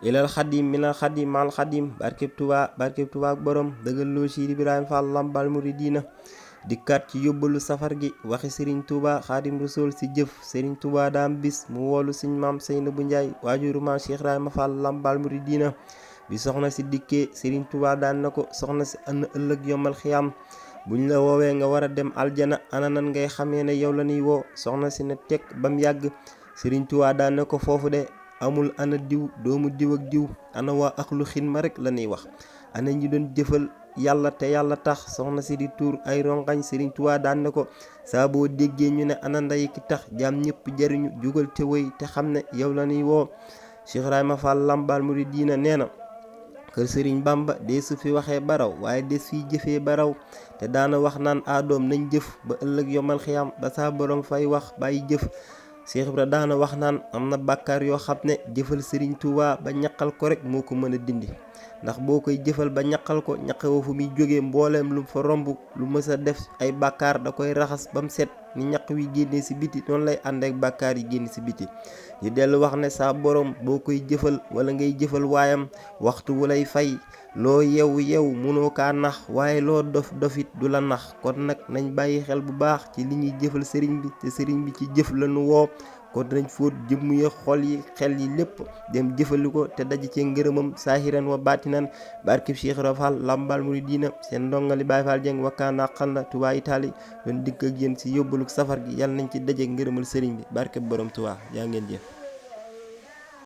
ilal xadim minal xadim mal xadim barkeb Tuubaa ak borom dëggal loo Siidi Ibrahima Fall lambal muridina dikkaat ci yóbbalu safar gi waxi Serigne Touba xaadim rasul si jëf Serigne Touba daam bis mu woolu suñ maam Seynabou Ndiaye waajuru maam Cheikh Ibrahima Fall lambal muridina bi soxna si dikkee Serigne Touba daan na ko soxna si ënn ëllëg yombal xiyam buñ la woowee nga war a dem aljana ana nan ngay xamee ne yow la ñuy woo soxna si ne tekk bam yàgg Serigne Touba daan na ko foofu de amul ana diw doomu diw ak diw ana waa axlu xidma rek la ñuy wax ana ñi doon jëfal yàlla te yàlla tax soxna si di tuur ay rongañ Serigne Touba daan na ko saa boo déggee ñu ne ana nday ki tax jaam ñëpp jariñu jugal te wëy te xam ne yow la ñuy woo Cheikh Ibrahima Fall lambal muridina nee na kër Serigne Bamba dee su fi waxee baraw waaye des fiy jëfee baraw te daana wax naan adoom nañ jëf ba ëllëg yomal xiyam ba saa borom fay wax bàyyi jëf Cheikh Ibra daana wax naan am na bàkkaar yoo xam ne jëfal Serigne Touba ba ñaqal ko rek moo ko mën a dindi ndax boo koy jëfal ba ñaqal ko ñaqewu fu muy jógee mbooleem lu fa romb lu mës a def ay bàkkaar da koy raxas ba mu set ni ñaq wi génnee si biti noonu lay ànd ak bàkkaar yi génn si biti di dellu wax ne saa borom boo koy jëfal wala ngay jëfal waayam waxtu wu lay fay loo yew mënoo kaa nax waaye loo dofit du la nax kon nag nañ bàyyi xel bu baax ci li ñuy jëfal sëriñ bi te sëriñ bi ci jëf lañu woo kon nañ fóot jëmm yi xol yi xel yi lépp dem jëfali ko te daje cee ngërëmam saahiran wa baatinan barkib Cheikh Ibra Fall lambal muridina seen ndongali Baye Fall Dieng wakkaana xan la Touba Italie doon dikk ak yéen si yóbbaluk safar gi yàlla nañ ci daje ngërëmal sëriñ bi barkeb borom Touba yaa ngeen jëf